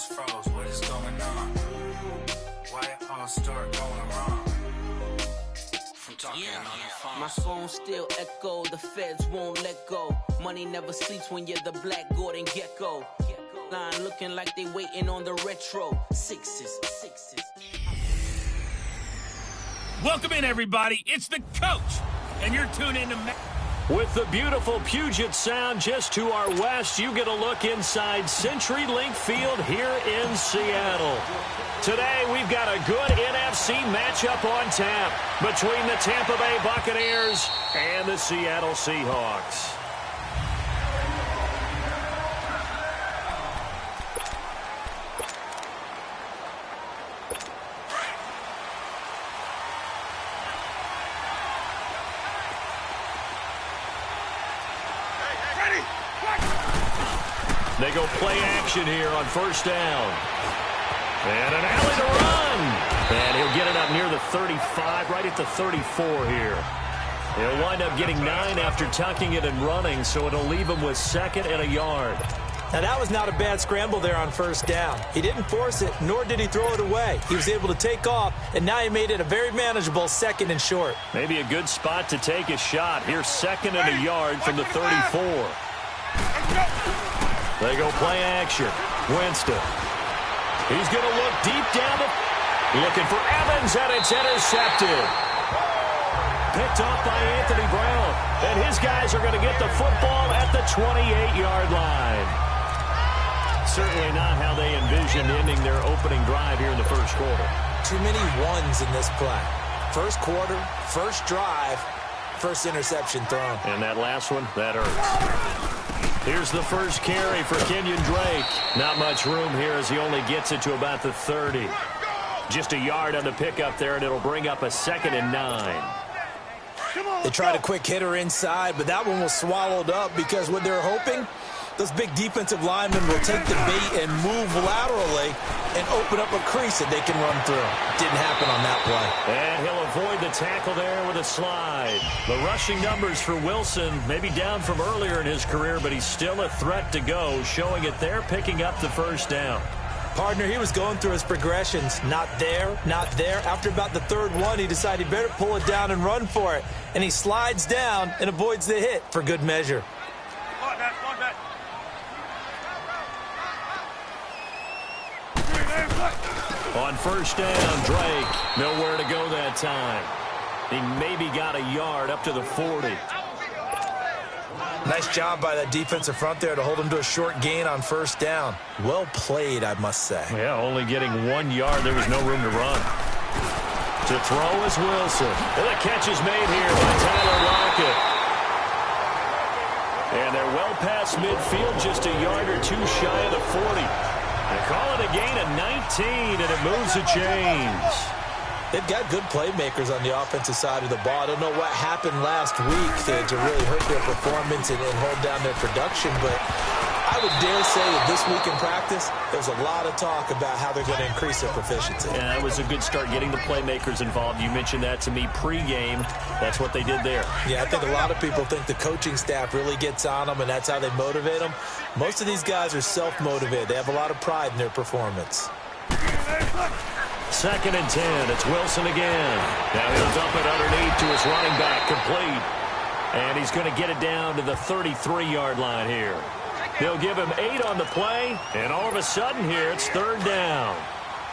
almost froze. What is going on? Why it all start going wrong? From talking on the phone. My phone still echo, the feds won't let go. Money never sleeps when you're the Black Gordon Gecko. Line looking like they waiting on the retro. Sixes. Welcome in, everybody. It's the coach, and you're tuned in to... With the beautiful Puget Sound just to our west, you get a look inside CenturyLink Field here in Seattle. Today, we've got a good NFC matchup on tap between the Tampa Bay Buccaneers and the Seattle Seahawks. They go play action here on first down. And an alley to run. And he'll get it up near the 35, right at the 34 here. He'll wind up getting 9 after tucking it and running, so it'll leave him with second and a yard. Now, that was not a bad scramble there on first down. He didn't force it, nor did he throw it away. He was able to take off, and now he made it a very manageable second and short. Maybe a good spot to take a shot. Here's second and a yard from the 34. They go play action. Winston. He's going to look deep down looking for Evans, and it's intercepted. Picked off by Anthony Brown. And his guys are going to get the football at the 28-yard line. Certainly not how they envisioned ending their opening drive here in the first quarter. Too many ones in this play. First quarter, first drive, first interception thrown. And that last one, that hurts. Here's the first carry for Kenyon Drake. Not much room here as he only gets it to about the 30. Just a yard on the pickup there, and it'll bring up a 2nd and 9. They tried a quick hitter inside, but that one was swallowed up because what they're hoping, those big defensive linemen will take the bait and move laterally and open up a crease that they can run through. Didn't happen on that play. And he'll avoid the tackle there with a slide. The rushing numbers for Wilson maybe down from earlier in his career, but he's still a threat to go, showing it there, picking up the first down. Partner, he was going through his progressions. Not there, not there. After about the third one, he decided he better pull it down and run for it. And he slides down and avoids the hit for good measure. On first down, Drake, nowhere to go that time. He maybe got a yard up to the 40. Nice job by that defensive front there to hold him to a short gain on first down. Well played, I must say. Yeah, only getting 1 yard. There was no room to run. To throw is Wilson. And the catch is made here by Tyler Lockett. And they're well past midfield, just a yard or two shy of the 40. They call it a gain of 19, and it moves the chains. They've got good playmakers on the offensive side of the ball. I don't know what happened last week to really hurt their performance and hold down their production, but I would dare say that this week in practice, there's a lot of talk about how they're going to increase their proficiency. Yeah, that was a good start getting the playmakers involved. You mentioned that to me pregame. That's what they did there. Yeah, I think a lot of people think the coaching staff really gets on them, and that's how they motivate them. Most of these guys are self-motivated. They have a lot of pride in their performance. 2nd and 10. It's Wilson again. Now he'll dump it underneath to his running back, complete. And he's going to get it down to the 33-yard line here. They'll give him 8 on the play, and all of a sudden here it's 3rd down.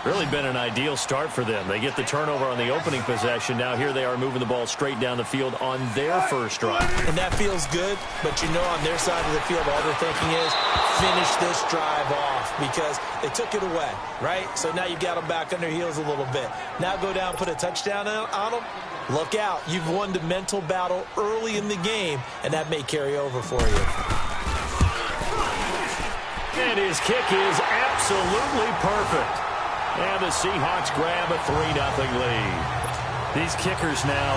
Really been an ideal start for them. They get the turnover on the opening possession. Now here they are moving the ball straight down the field on their first drive. And that feels good, but you know on their side of the field all they're thinking is finish this drive off because they took it away, right? So now you've got them back on their heels a little bit. Now go down, put a touchdown on them. Look out. You've won the mental battle early in the game, and that may carry over for you. And his kick is absolutely perfect. And the Seahawks grab a 3-0 lead. These kickers now,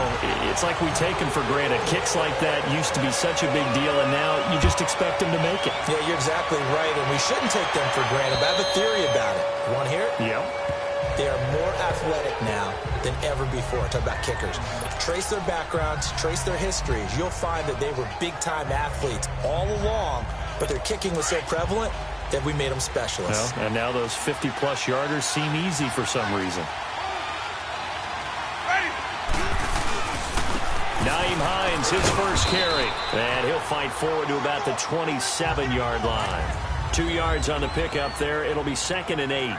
it's like we take them for granted. Kicks like that used to be such a big deal, and now you just expect them to make it. Yeah, you're exactly right, and we shouldn't take them for granted. But I have a theory about it. You want to hear it? Yeah. They are more athletic now than ever before. Talk about kickers. Trace their backgrounds, trace their histories. You'll find that they were big-time athletes all along, but their kicking was so prevalent, that we made them specialists. Well, and now those 50-plus yarders seem easy for some reason. Nyheim Hines, his first carry. And he'll fight forward to about the 27-yard line. 2 yards on the pickup there. It'll be 2nd and 8.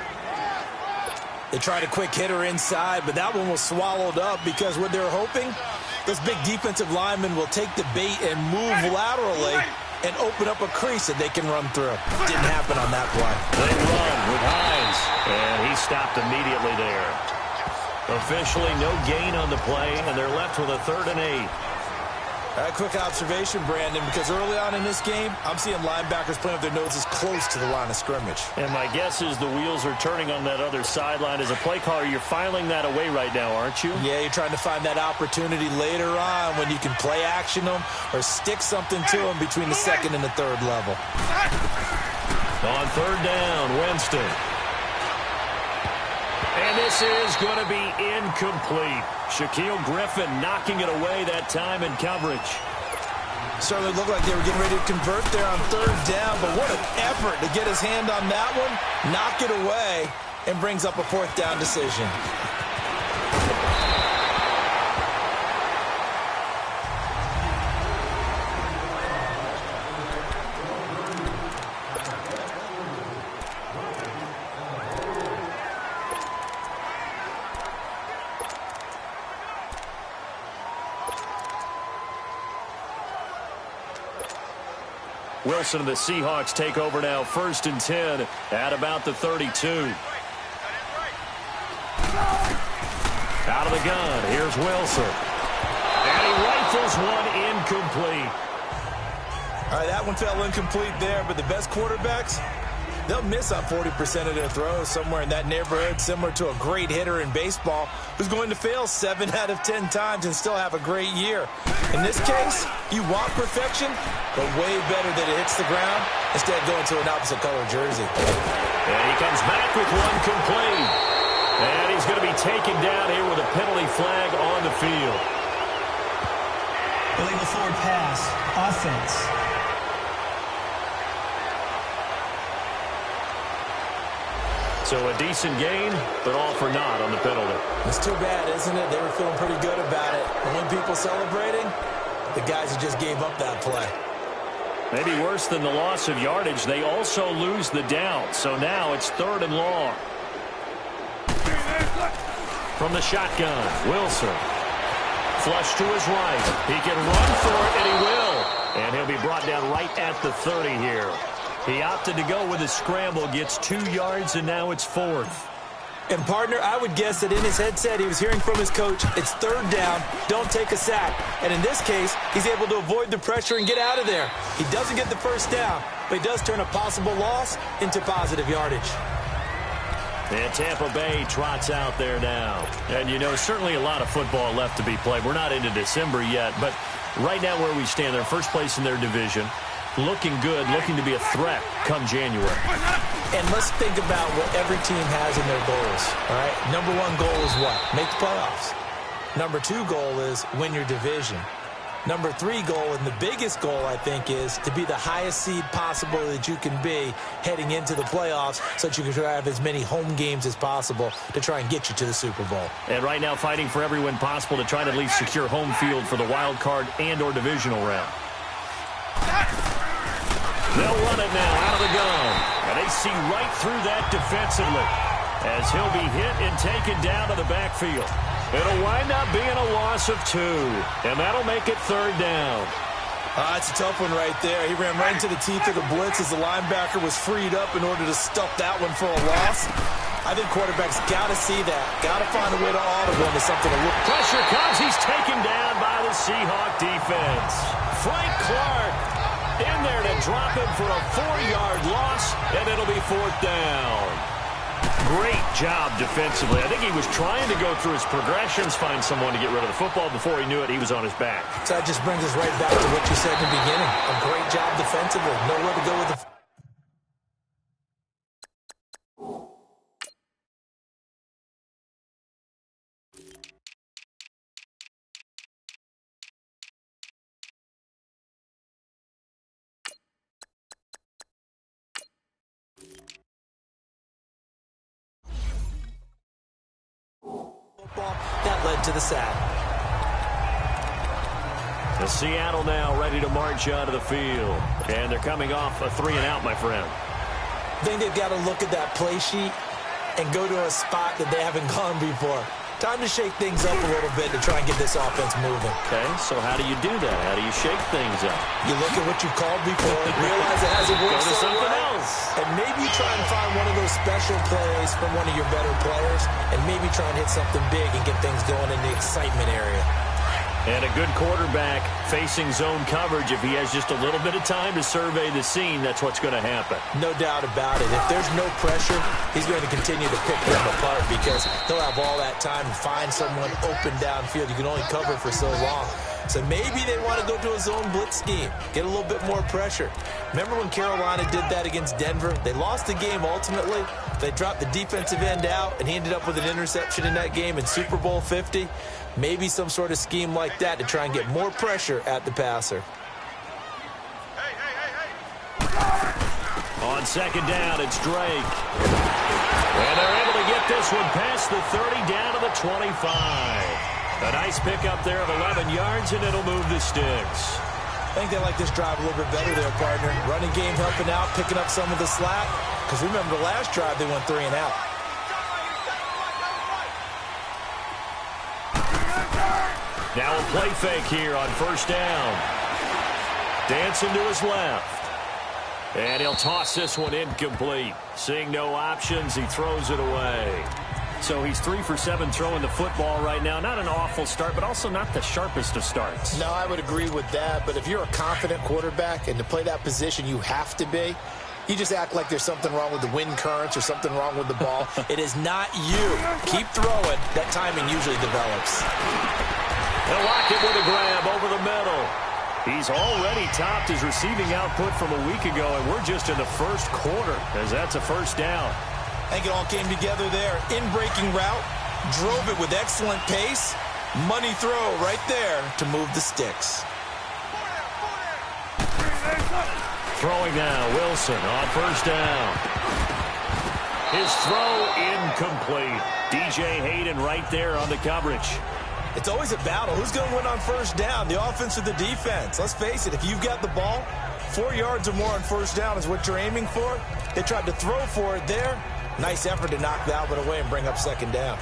They tried a quick hitter inside, but that one was swallowed up because what they're hoping, those big defensive linemen will take the bait and move laterally and open up a crease that they can run through. Didn't happen on that play. They run with Hines, and he stopped immediately there. Officially no gain on the play, and they're left with a 3rd and 8. A quick observation, Brandon, because early on in this game, I'm seeing linebackers playing with their noses close to the line of scrimmage. And my guess is the wheels are turning on that other sideline. As a play caller, you're filing that away right now, aren't you? Yeah, you're trying to find that opportunity later on when you can play action them or stick something to them between the 2nd and the 3rd level. On 3rd down, Winston. And this is going to be incomplete. Shaquille Griffin knocking it away that time in coverage. Certainly looked like they were getting ready to convert there on 3rd down, but what an effort to get his hand on that one, knock it away, and brings up a 4th down decision. Wilson and the Seahawks take over now, 1st and 10 at about the 32. Out of the gun, here's Wilson. And he rifles one incomplete. All right, that one fell incomplete there, but the best quarterbacks, they'll miss on 40% of their throws, somewhere in that neighborhood, similar to a great hitter in baseball who's going to fail 7 out of 10 times and still have a great year. In this case, you want perfection, but way better that it hits the ground instead of going to an opposite color jersey. And he comes back with one complete. And he's going to be taken down here with a penalty flag on the field. Illegal forward pass, offense. So a decent gain, but all for naught on the penalty. It's too bad, isn't it? They were feeling pretty good about it. And when people celebrating, the guys who just gave up that play. Maybe worse than the loss of yardage, they also lose the down. So now it's 3rd and long. From the shotgun, Wilson. Flush to his right. He can run for it, and he will. And he'll be brought down right at the 30 here. He opted to go with a scramble, gets 2 yards, and now it's 4th. And, partner, I would guess that in his headset he was hearing from his coach, it's 3rd down, don't take a sack. And in this case, he's able to avoid the pressure and get out of there. He doesn't get the 1st down, but he does turn a possible loss into positive yardage. And Tampa Bay trots out there now. And, you know, certainly a lot of football left to be played. We're not into December yet, but right now where we stand, they're first place in their division. Looking good, looking to be a threat come January. And let's think about what every team has in their goals, all right? Number 1 goal is what? Make the playoffs. Number 2 goal is win your division. Number 3 goal, and the biggest goal, I think, is to be the highest seed possible that you can be heading into the playoffs so that you can try to have as many home games as possible to try and get you to the Super Bowl. And right now fighting for every win possible to try to at least secure home field for the wild card and or divisional round. They'll run it now out of the gun. And they see right through that defensively as he'll be hit and taken down to the backfield. It'll wind up being a loss of 2, and that'll make it 3rd down. It's a tough one right there. He ran right into the teeth of the blitz as the linebacker was freed up in order to stuff that one for a loss. I think quarterbacks got to see that. Got to find a way to audible him to something to look. Pressure comes. He's taken down by the Seahawk defense. Frank Clark in there to drop him for a 4-yard loss, and it'll be 4th down. Great job defensively. I think he was trying to go through his progressions, find someone to get rid of the football. Before he knew it, he was on his back. So that just brings us right back to what you said in the beginning. A great job defensively. Nowhere to go with the That led to the sack. The Seattle now ready to march onto the field. And they're coming off a 3-and-out, my friend. I think they've got to look at that play sheet and go to a spot that they haven't gone before. Time to shake things up a little bit to try and get this offense moving. Okay, so how do you do that? How do you shake things up? You look at what you called before, realize it hasn't worked Go to so something well, else. and maybe try and find one of those special plays from one of your better players, and maybe try and hit something big and get things going in the excitement area. And a good quarterback facing zone coverage, if he has just a little bit of time to survey the scene, that's what's going to happen. No doubt about it. If there's no pressure, he's going to continue to pick them apart because he'll have all that time to find someone open downfield. You can only cover for so long. So maybe they want to go to a zone blitz scheme, get a little bit more pressure. Remember when Carolina did that against Denver? They lost the game ultimately. They dropped the defensive end out, and he ended up with an interception in that game in Super Bowl 50. Maybe some sort of scheme like that to try and get more pressure at the passer. On second down, it's Drake. And they're able to get this one past the 30 down to the 25. A nice pickup there of 11 yards, and it'll move the sticks. I think they like this drive a little bit better there, partner. Running game helping out, picking up some of the slack. Because remember the last drive, they went 3-and-out. Now a play fake here on first down. Dancing to his left. And he'll toss this one incomplete. Seeing no options, he throws it away. So he's 3 for 7 throwing the football right now. Not an awful start, but also not the sharpest of starts. No, I would agree with that. But if you're a confident quarterback and to play that position you have to be, you just act like there's something wrong with the wind currents or something wrong with the ball. It is not you. Keep throwing. That timing usually develops. They'll lock it with a grab over the middle. He's already topped his receiving output from a week ago, and we're just in the first quarter as that's a first down. I think it all came together there. In-breaking route, drove it with excellent pace. Money throw right there to move the sticks. Throwing now, Wilson on first down. His throw incomplete. DJ Hayden right there on the coverage. It's always a battle. Who's going to win on first down, the offense or the defense? Let's face it, if you've got the ball, 4 yards or more on first down is what you're aiming for. They tried to throw for it there. Nice effort to knock that one away and bring up second down.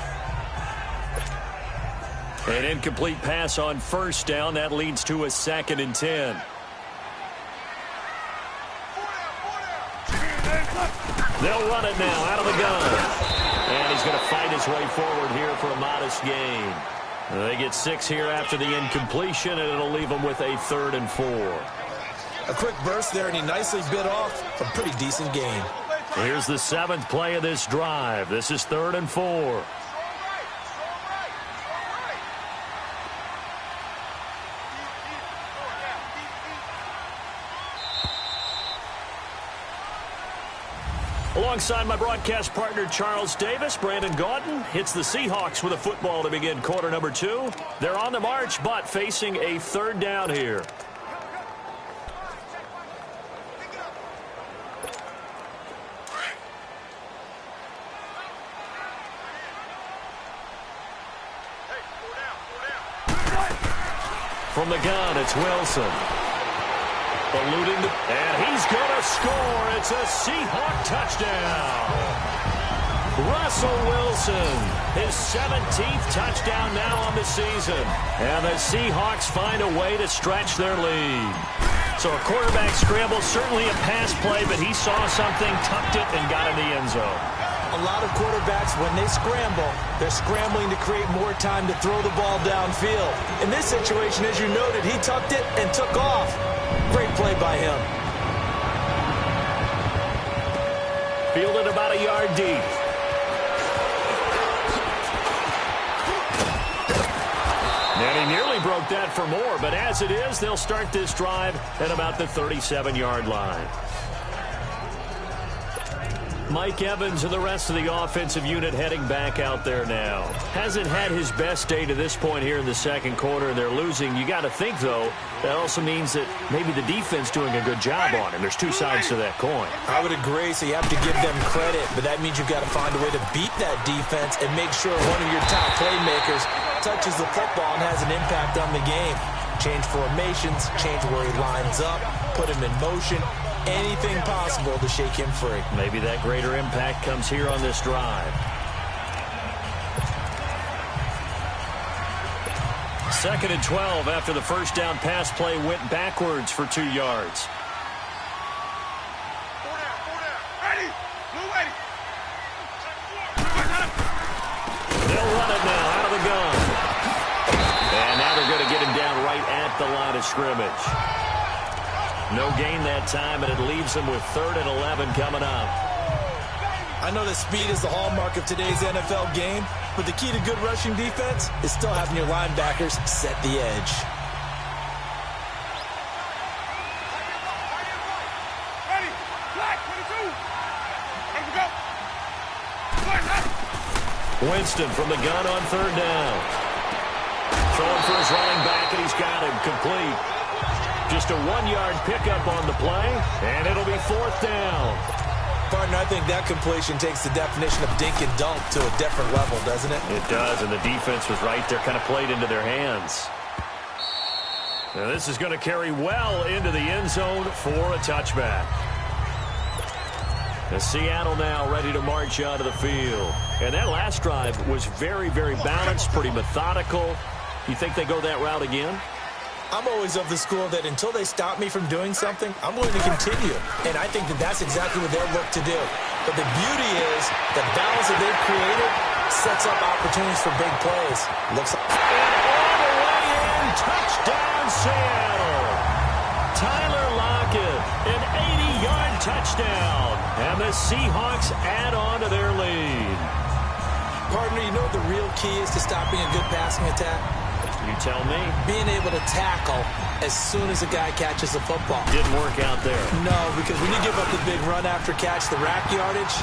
An incomplete pass on first down. That leads to a 2nd and 10. They'll run it now out of the gun. And he's going to fight his way forward here for a modest gain. They get 6 here after the incompletion, and it'll leave them with a 3rd and 4. A quick burst there, and he nicely bit off a pretty decent gain. Here's the 7th play of this drive. This is 3rd and 4. Alongside my broadcast partner, Charles Davis, Brandon Gaudin hits the Seahawks with a football to begin quarter number 2. They're on the march, but facing a 3rd down here. From the gun, it's Wilson. Alluding to, and he's going to score. It's a Seahawk touchdown. Russell Wilson, his 17th touchdown now on the season. And the Seahawks find a way to stretch their lead. So a quarterback scramble, certainly a pass play, but he saw something, tucked it, and got in the end zone. A lot of quarterbacks, when they scramble, they're scrambling to create more time to throw the ball downfield. In this situation, as you noted, he tucked it and took off. Great play by him. Fielded about a yard deep. And he nearly broke that for more, but as it is, they'll start this drive at about the 37-yard line. Mike Evans and the rest of the offensive unit heading back out there now. Hasn't had his best day to this point here in the second quarter, and they're losing. You got to think, though, that also means that maybe the defense doing a good job on him. There's two sides to that coin. I would agree, so you have to give them credit, but that means you've got to find a way to beat that defense and make sure one of your top playmakers touches the football and has an impact on the game. Change formations, change where he lines up, put him in motion. Anything possible to shake him free. Maybe that greater impact comes here on this drive. Second and 12 after the first down pass play went backwards for 2 yards. They'll run it now out of the gun. And now they're going to get him down right at the line of scrimmage. No gain that time, and it leaves them with 3rd and 11 coming up. I know that speed is the hallmark of today's NFL game, but the key to good rushing defense is still having your linebackers set the edge. Winston from the gun on 3rd down. Throwing for his running back, and he's got him complete. Just a 1-yard pickup on the play, and it'll be 4th down. Partner, I think that completion takes the definition of dink and dunk to a different level, doesn't it? It does, and the defense was right there, kind of played into their hands. Now this is going to carry well into the end zone for a touchback. And Seattle now ready to march out of the field. And that last drive was very, very balanced, pretty methodical. You think they go that route again? I'm always of the school that until they stop me from doing something, I'm going to continue. And I think that that's exactly what they'll look to do. But the beauty is the balance that they've created sets up opportunities for big plays. Looks like... And all the way in, touchdown Seattle. Tyler Lockett, an 80-yard touchdown. And the Seahawks add on to their lead. Partner, you know what the real key is to stopping a good passing attack? You tell me. Being able to tackle as soon as a guy catches the football. Didn't work out there. No, because when you give up the big run after catch, the rack yardage.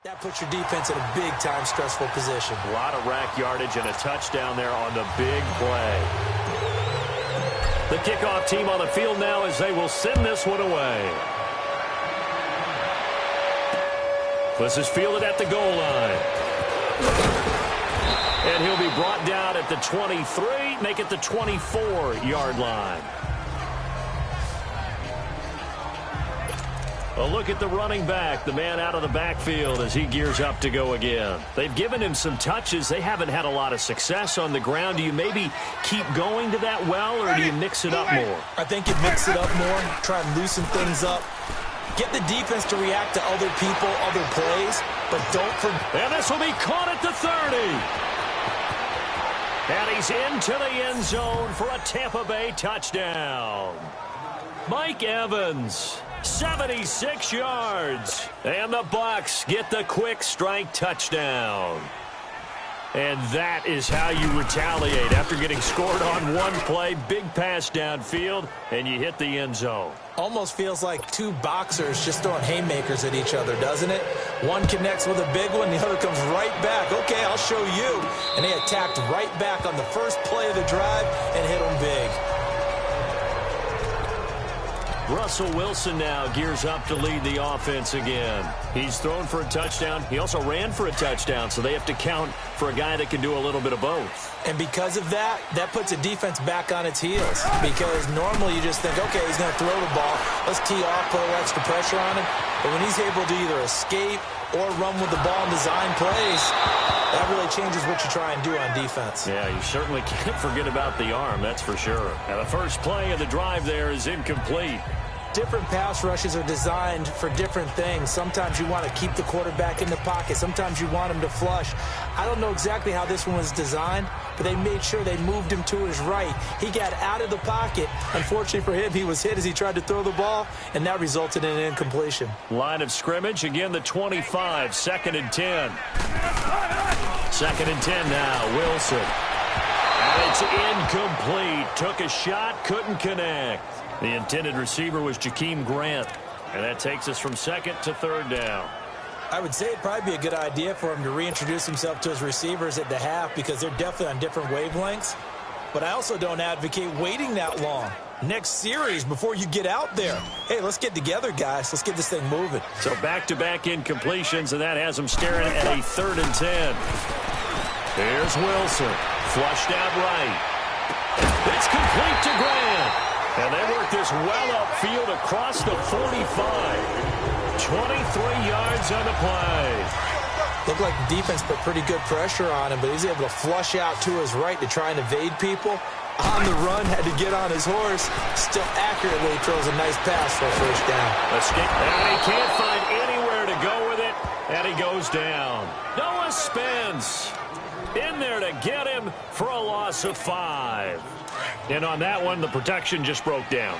That puts your defense in a big-time stressful position. A lot of rack yardage and a touchdown there on the big play. The kickoff team on the field now as they will send this one away. This is fielded at the goal line. And he'll be brought down at the 23, make it the 24-yard line. A look at the running back, the man out of the backfield as he gears up to go again. They've given him some touches. They haven't had a lot of success on the ground. Do you maybe keep going to that well, or do you mix it up more? I think you mix it up more, try and loosen things up. Get the defense to react to other people, other plays, but don't forget. And this will be caught at the 30. And he's into the end zone for a Tampa Bay touchdown. Mike Evans, 76 yards. And the Bucs get the quick strike touchdown. And that is how you retaliate after getting scored on one play. Big pass downfield, and you hit the end zone. Almost feels like two boxers just throwing haymakers at each other, doesn't it? One connects with a big one, the other comes right back. Okay, I'll show you. And they attacked right back on the first play of the drive and hit them big. Russell Wilson now gears up to lead the offense again. He's thrown for a touchdown. He also ran for a touchdown, so they have to count for a guy that can do a little bit of both. And because of that, that puts a defense back on its heels. Because normally you just think, okay, he's going to throw the ball. Let's tee off, put a little extra pressure on him. But when he's able to either escape or run with the ball and design plays, that really changes what you try and do on defense. Yeah, you certainly can't forget about the arm, that's for sure. Now, the first play of the drive there is incomplete. different pass rushes are designed for different things. Sometimes you want to keep the quarterback in the pocket. Sometimes you want him to flush. I don't know exactly how this one was designed, but they made sure they moved him to his right. He got out of the pocket. Unfortunately for him, he was hit as he tried to throw the ball, and that resulted in an incompletion. Line of scrimmage, again the 25, 2nd and 10. 2nd and 10 now, Wilson. And it's incomplete. Took a shot, couldn't connect. The intended receiver was Jakeem Grant. And that takes us from 2nd to 3rd down. I would say it'd probably be a good idea for him to reintroduce himself to his receivers at the half because they're definitely on different wavelengths. But I also don't advocate waiting that long. Next series before you get out there. Hey, let's get together, guys. Let's get this thing moving. So back-to-back incompletions, and that has them staring at a 3rd and 10. Here's Wilson. Flushed out right. It's complete to Grant. And they work this well upfield across the 45. 23 yards on the play. Looked like the defense put pretty good pressure on him, but he's able to flush out to his right to try and evade people. On the run, had to get on his horse. Still accurately throws a nice pass for a 1st down. Escape. And he can't find anywhere to go with it, and he goes down. Noah Spence in there to get him for a loss of 5. And on that one, the protection just broke down.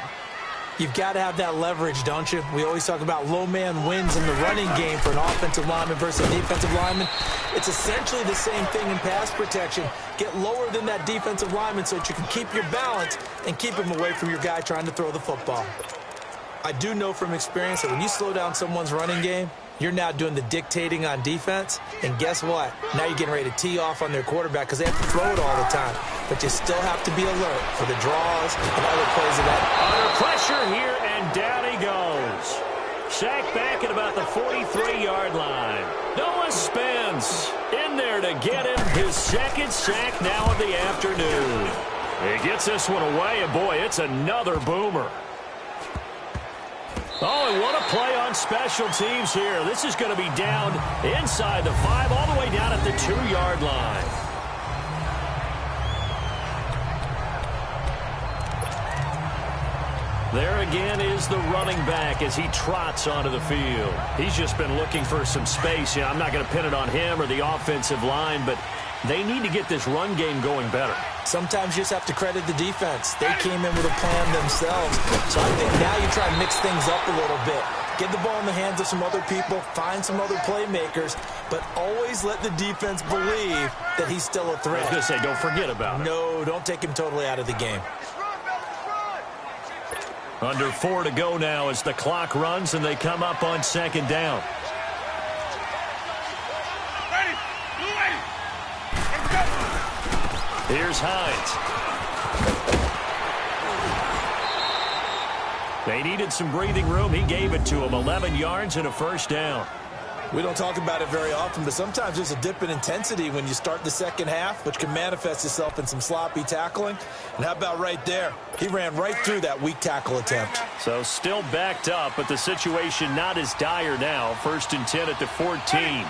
You've got to have that leverage, don't you? We always talk about low man wins in the running game for an offensive lineman versus a defensive lineman. It's essentially the same thing in pass protection. Get lower than that defensive lineman so that you can keep your balance and keep him away from your guy trying to throw the football. I do know from experience that when you slow down someone's running game, you're now doing the dictating on defense, and guess what? Now you're getting ready to tee off on their quarterback because they have to throw it all the time. But you still have to be alert for the draws and other plays of that. Under pressure here, and down he goes. Sacked back at about the 43-yard line. Noah Spence in there to get him his 2nd sack now of the afternoon. He gets this one away, and boy, it's another boomer. Oh, and what a play on special teams here. This is going to be down inside the 5, all the way down at the 2-yard line. There again is the running back as he trots onto the field. He's just been looking for some space. Yeah, I'm not going to pin it on him or the offensive line, but they need to get this run game going better. Sometimes you just have to credit the defense. They came in with a plan themselves. So I think now you try and mix things up a little bit. Get the ball in the hands of some other people, find some other playmakers, but always let the defense believe that he's still a threat. I was going to say, don't forget about it. No, don't take him totally out of the game. Under 4 to go now as the clock runs and they come up on 2nd down. Here's Hines. They needed some breathing room. He gave it to him. 11 yards and a 1st down. We don't talk about it very often, but sometimes there's a dip in intensity when you start the 2nd half, which can manifest itself in some sloppy tackling. And how about right there? He ran right through that weak tackle attempt. So still backed up, but the situation not as dire now. 1st and 10 at the 14.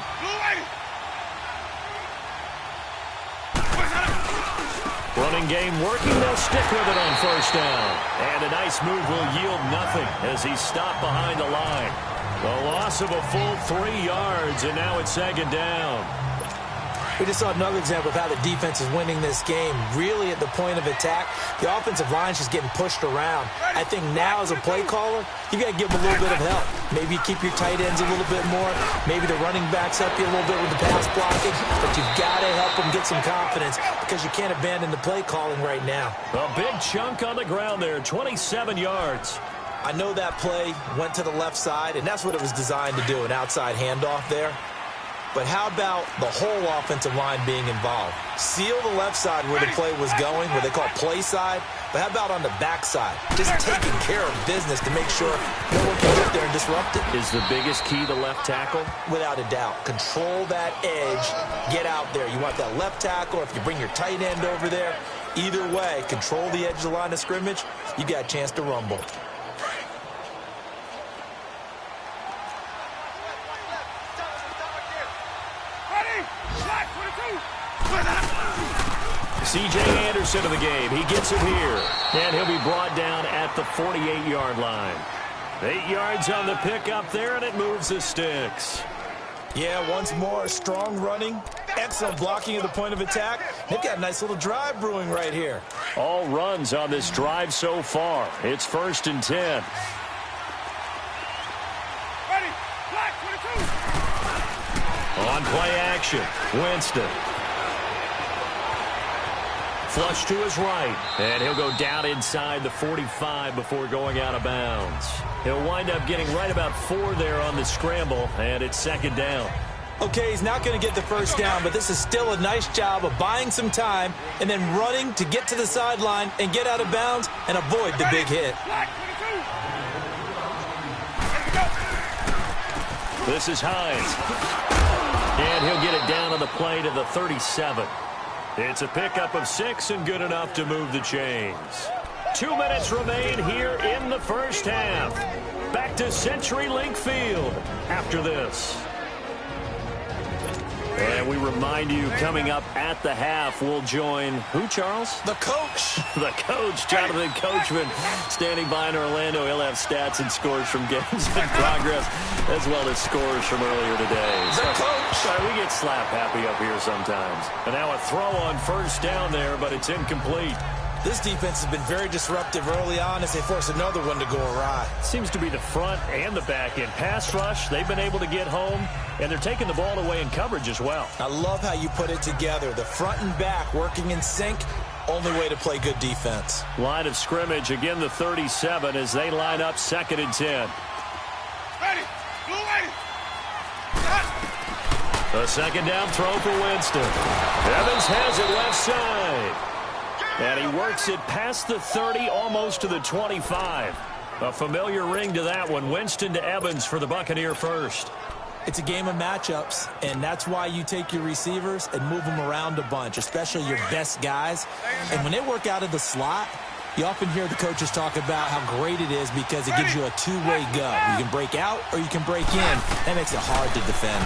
Running game working. They'll stick with it on 1st down. And a nice move will yield nothing as he's stopped behind the line. A loss of a full 3 yards, and now it's 2nd down. We just saw another example of how the defense is winning this game. Really at the point of attack, the offensive line is just getting pushed around. I think now as a play caller, you got to give them a little bit of help. Maybe you keep your tight ends a little bit more. Maybe the running backs help you a little bit with the pass blocking. But you've got to help them get some confidence because you can't abandon the play calling right now. A big chunk on the ground there, 27 yards. I know that play went to the left side, and that's what it was designed to do, an outside handoff there. But how about the whole offensive line being involved? Seal the left side where the play was going, where they call play side. But how about on the back side? Just taking care of business to make sure no one can get there and disrupt it. Is the biggest key the left tackle? Without a doubt. Control that edge. Get out there. You want that left tackle, or if you bring your tight end over there. Either way, control the edge of the line of scrimmage. You got a chance to rumble. C.J. Anderson of the game. He gets it here. And he'll be brought down at the 48-yard line. 8 yards on the pickup there, and it moves the sticks. Yeah, once more, strong running, excellent blocking at the point of attack. They've got a nice little drive brewing right here. All runs on this drive so far. It's 1st and 10. Ready, black 22. On play action, Winston. Flush to his right, and he'll go down inside the 45 before going out of bounds. He'll wind up getting right about 4 there on the scramble, and it's 2nd down. Okay, he's not going to get the first down, but this is still a nice job of buying some time and then running to get to the sideline and get out of bounds and avoid the big hit. This is Hines. And he'll get it down on the play to the 37. It's a pickup of 6 and good enough to move the chains. 2 minutes remain here in the first half. Back to CenturyLink Field after this. And we remind you, coming up at the half, we'll join who, Charles? The coach. The coach, Jonathan Coachman, standing by in Orlando. He'll have stats and scores from games in progress, as well as scores from earlier today. The coach. Sorry, we get slap happy up here sometimes. And now a throw on 1st down there, but it's incomplete. This defense has been very disruptive early on as they force another one to go awry. Seems to be the front and the back end. Pass rush, they've been able to get home, and they're taking the ball away in coverage as well. I love how you put it together. The front and back working in sync. Only way to play good defense. Line of scrimmage, again the 37 as they line up 2nd and 10. Ready, blue ready. A 2nd down throw for Winston. Evans has it left side. And he works it past the 30, almost to the 25. A familiar ring to that one. Winston to Evans for the Buccaneer first. It's a game of matchups, and that's why you take your receivers and move them around a bunch, especially your best guys. And when they work out of the slot, you often hear the coaches talk about how great it is because it gives you a two-way go. You can break out or you can break in. That makes it hard to defend.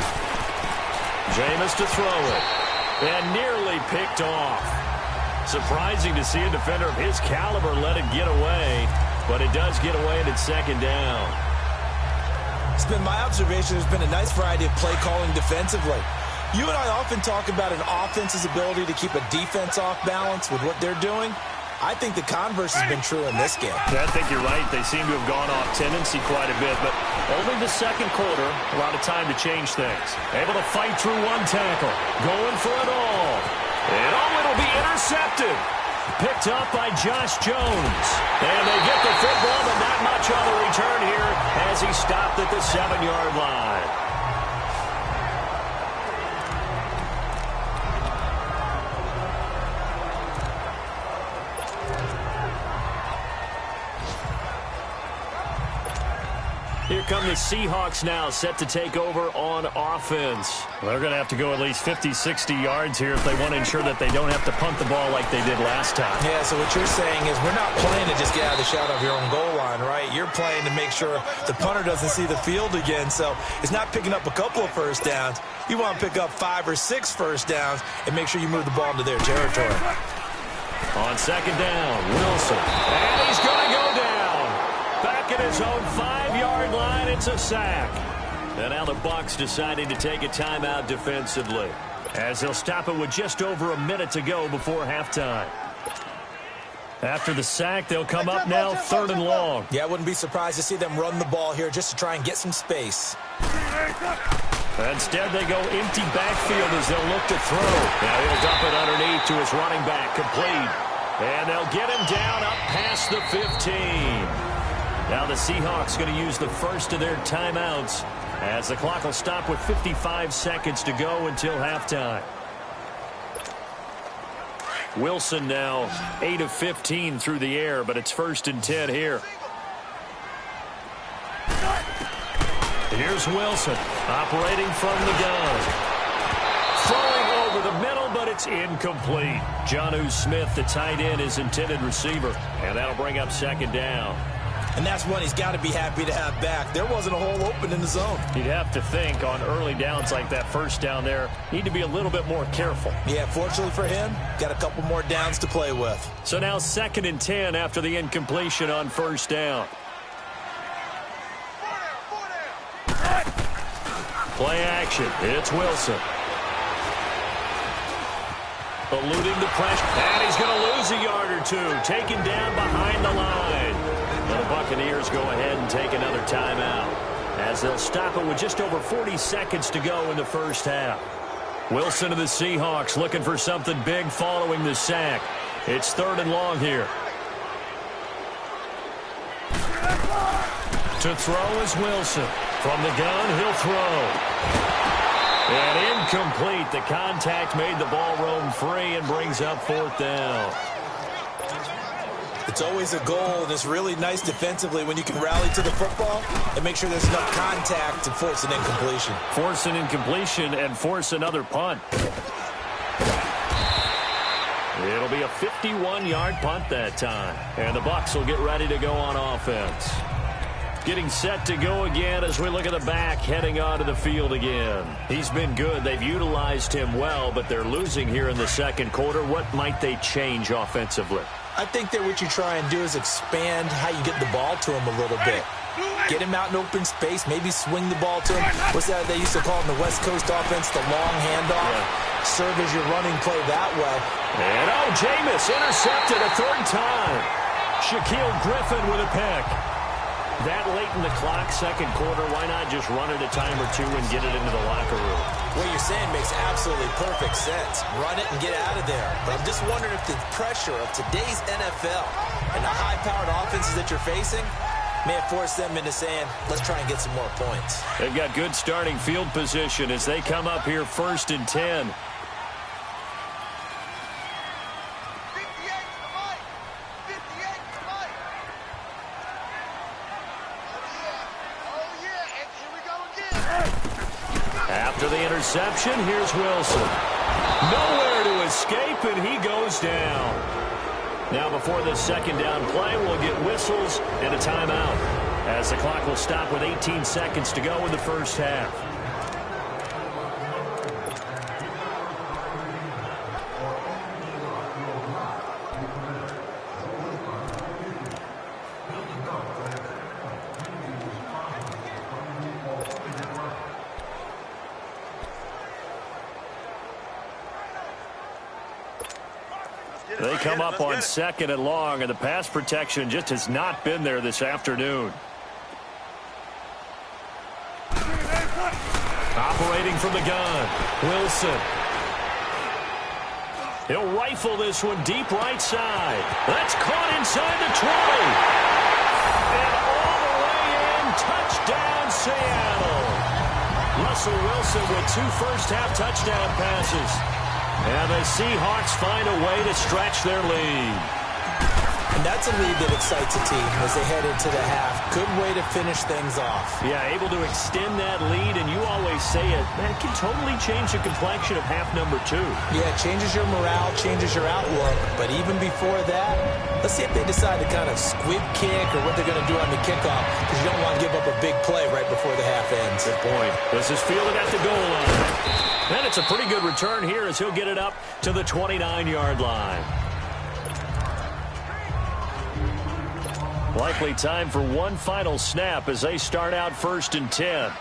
Jameis to throw it. And nearly picked off. Surprising to see a defender of his caliber let it get away, but it does get away and it's 2nd down. It's been my observation there's been a nice variety of play calling defensively. You and I often talk about an offense's ability to keep a defense off balance with what they're doing. I think the converse has been true in this game. I think you're right. They seem to have gone off tendency quite a bit, but only the 2nd quarter, a lot of time to change things. Able to fight through one tackle, going for it all. And it'll be intercepted. Picked up by Josh Jones. And they get the football, but not much on the return here as he stopped at the 7-yard line. Here come the Seahawks now, set to take over on offense. They're going to have to go at least 50, 60 yards here if they want to ensure that they don't have to punt the ball like they did last time. Yeah, so what you're saying is we're not playing to just get out of the shadow of your own goal line, right? You're playing to make sure the punter doesn't see the field again. So it's not picking up a couple of first downs. You want to pick up 5 or 6 first downs and make sure you move the ball into their territory. On 2nd down, Wilson. And he's going to go down. Back at his own 5-yard line, it's a sack. And now the Bucs deciding to take a timeout defensively, as they'll stop it with just over a minute to go before halftime. After the sack, they'll come up now 3rd and long. Yeah, I wouldn't be surprised to see them run the ball here just to try and get some space. Instead, they go empty backfield as they'll look to throw. Now he'll dump it underneath to his running back, complete. And they'll get him down up past the 15. Now the Seahawks going to use the first of their timeouts as the clock will stop with 55 seconds to go until halftime. Wilson now 8 of 15 through the air, but it's 1st and 10 here. Here's Wilson operating from the gun. Throwing over the middle, but it's incomplete. Jonnu Smith, the tight end, is intended receiver, and that'll bring up 2nd down. And that's one he's got to be happy to have back. There wasn't a hole open in the zone. You'd have to think on early downs like that first down there, need to be a little bit more careful. Yeah, fortunately for him, got a couple more downs to play with. So now 2nd and 10 after the incompletion on 1st down. Play action. It's Wilson. Eluding the pressure. And he's going to lose a yard or two. Taken down behind the line. And the Buccaneers go ahead and take another timeout, as they'll stop it with just over 40 seconds to go in the first half. Wilson of the Seahawks looking for something big following the sack. It's 3rd and long here. To throw is Wilson. From the gun, he'll throw. And incomplete. The contact made the ball roam free and brings up 4th down. It's always a goal, and it's really nice defensively when you can rally to the football and make sure there's enough contact to force an incompletion. Force an incompletion and force another punt. It'll be a 51-yard punt that time. And the Bucs will get ready to go on offense. Getting set to go again as we look at the back heading onto the field again. He's been good. They've utilized him well, but they're losing here in the second quarter. What might they change offensively? I think that what you try and do is expand how you get the ball to him a little bit. Get him out in open space, maybe swing the ball to him. What's that they used to call in the West Coast offense, the long handoff? Yeah. Serve as your running play that way. And Jameis intercepted a 3rd time. Shaquille Griffin with a pick. That late in the clock, second quarter, why not just run it a time or two and get it into the locker room? What you're saying makes absolutely perfect sense. Run it and get out of there. But I'm just wondering if the pressure of today's NFL and the high-powered offenses that you're facing may have forced them into saying, let's try and get some more points. They've got good starting field position as they come up here 1st and 10. After the interception, here's Wilson. Nowhere to escape, and he goes down. Now before this second down play, we'll get whistles and a timeout, as the clock will stop with 18 seconds to go in the first half. They come up on 2nd and long, and the pass protection just has not been there this afternoon. Operating from the gun, Wilson. He'll rifle this one deep right side. That's caught inside the 20. And all the way in, touchdown Seattle. Russell Wilson with 2 first-half touchdown passes. And the Seahawks find a way to stretch their lead. And that's a lead that excites a team as they head into the half. Good way to finish things off. Yeah, able to extend that lead, and you always say it, man, it can totally change the complexion of half number 2. Yeah, it changes your morale, changes your outlook. But even before that, let's see if they decide to kind of squib kick or what they're going to do on the kickoff, because you don't want to give up a big play right before the half ends. Good point. This is fielded at the goal line. And it's a pretty good return here as he'll get it up to the 29-yard line. Likely time for one final snap as they start out 1st and 10.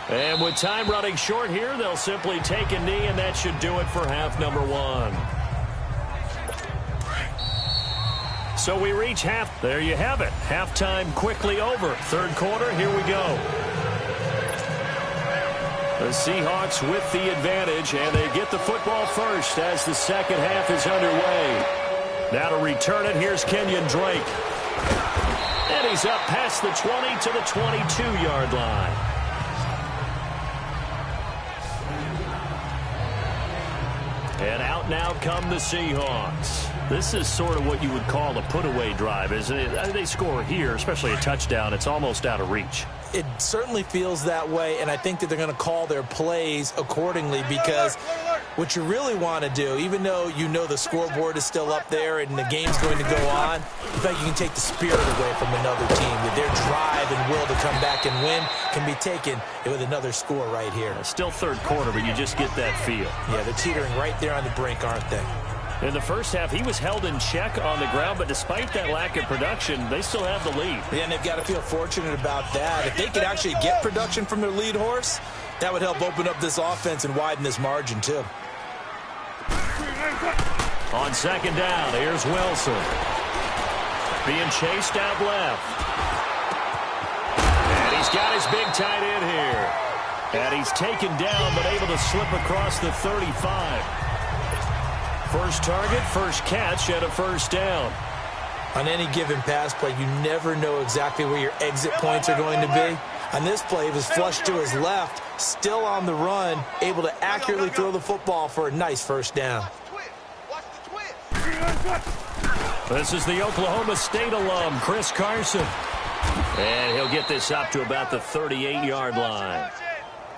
And with time running short here, they'll simply take a knee, and that should do it for half number 1. So we reach half. There you have it. Halftime quickly over. 3rd quarter, here we go. The Seahawks with the advantage, and they get the football first as the second half is underway. Now to return it, here's Kenyon Drake. And he's up past the 20 to the 22-yard line. And out now come the Seahawks. This is sort of what you would call a put-away drive, isn't it? They score here, especially a touchdown. It's almost out of reach. It certainly feels that way, and I think that they're going to call their plays accordingly, because what you really want to do, even though you know the scoreboard is still up there and the game's going to go on, in fact, you can take the spirit away from another team. That their drive and will to come back and win can be taken with another score right here. Still 3rd quarter, but you just get that feel. Yeah, they're teetering right there on the brink, aren't they? In the first half, he was held in check on the ground, but despite that lack of production, they still have the lead. Yeah, and they've got to feel fortunate about that. If they could actually get production from their lead horse, that would help open up this offense and widen this margin, too. On second down, here's Wilson. Being chased out left. And he's got his big tight end here. And he's taken down, but able to slip across the 35. First target, first catch, and a first down. On any given pass play, you never know exactly where your exit points are going to be. On this play, he was flushed to his left, still on the run, able to accurately throw the football for a nice first down. This is the Oklahoma State alum, Chris Carson. And he'll get this up to about the 38-yard line.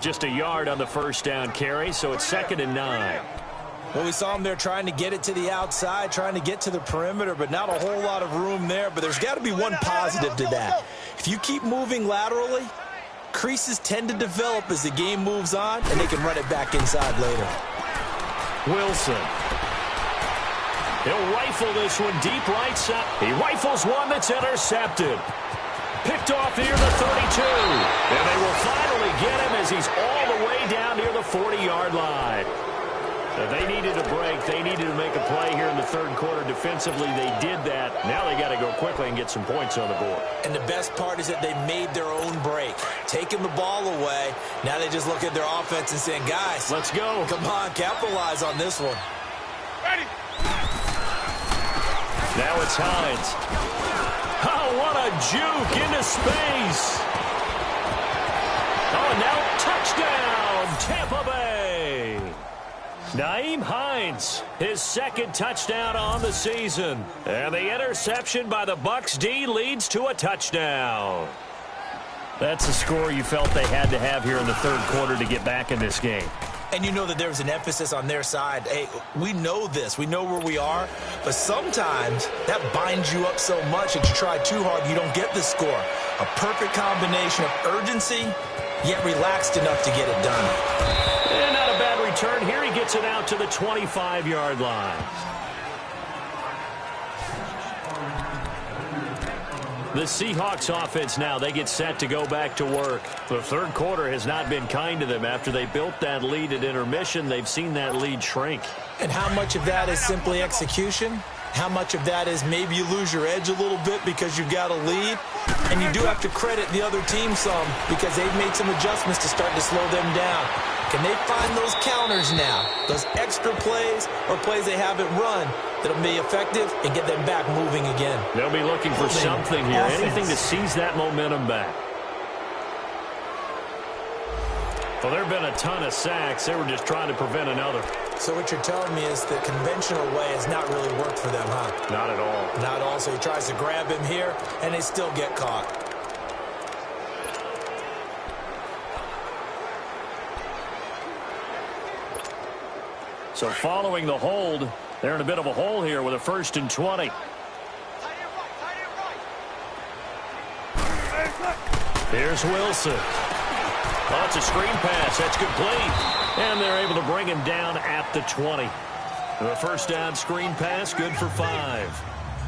Just a yard on the first down carry, so it's 2nd and 9. Well, we saw him there trying to get it to the outside, trying to get to the perimeter, but not a whole lot of room there. But there's got to be one positive to that. If you keep moving laterally, creases tend to develop as the game moves on, and they can run it back inside later. Wilson. He'll rifle this one deep right side. He rifles one that's intercepted. Picked off near the 32. And they will finally get him as he's all the way down near the 40-yard line. They needed a break. They needed to make a play here in the third quarter defensively. They did that. Now they got to go quickly and get some points on the board. And the best part is that they made their own break. Taking the ball away. Now they just look at their offense and saying, guys, let's go. Come on, capitalize on this one. Ready. Now it's Hines. Oh, what a juke into space. Oh, now touchdown, Tampa Bay. Nyheim Hines, his second touchdown on the season. And the interception by the Bucs D leads to a touchdown. That's a score you felt they had to have here in the third quarter to get back in this game. And you know that there was an emphasis on their side. Hey, we know this. We know where we are. But sometimes that binds you up so much that you try too hard, you don't get the score. A perfect combination of urgency, yet relaxed enough to get it done. And not a bad return. Here he gets it out to the 25-yard line. The Seahawks offense now, they get set to go back to work. The third quarter has not been kind to them. After they built that lead at intermission, they've seen that lead shrink. And how much of that is simply execution? How much of that is maybe you lose your edge a little bit because you've got a lead? And you do have to credit the other team some because they've made some adjustments to start to slow them down. Can they find those counters now, those extra plays or plays they haven't run that'll be effective and get them back moving again? They'll be looking for something here, anything to seize that momentum back. Well, there have been a ton of sacks. They were just trying to prevent another. So what you're telling me is the conventional way has not really worked for them, huh? Not at all. Not at all. So he tries to grab him here, and they still get caught. So following the hold, they're in a bit of a hole here with a 1st and 20. Here's Wilson. Oh, it's a screen pass. That's complete. And they're able to bring him down at the 20. The first down screen pass, good for 5.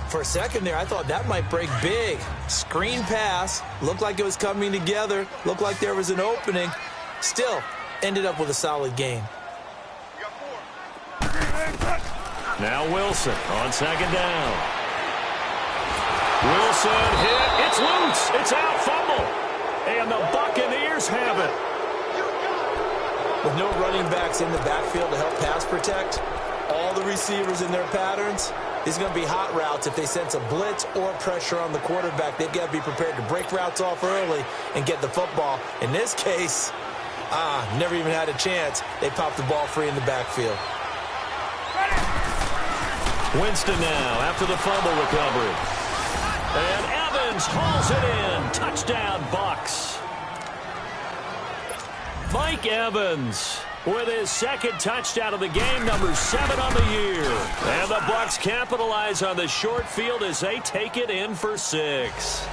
For a second there, I thought that might break big. Screen pass. Looked like it was coming together. Looked like there was an opening. Still, ended up with a solid game. Now Wilson on second down. Wilson hit. It's loose. It's out. Fumble. And the Buccaneers have it. With no running backs in the backfield to help pass protect, all the receivers in their patterns, these are going to be hot routes. If they sense a blitz or pressure on the quarterback, they've got to be prepared to break routes off early and get the football. In this case, never even had a chance. They popped the ball free in the backfield. Winston now after the fumble recovery. And Evans hauls it in. Touchdown, Bucs. Mike Evans with his second touchdown of the game, number 7 on the year. And the Bucs capitalize on the short field as they take it in for 6.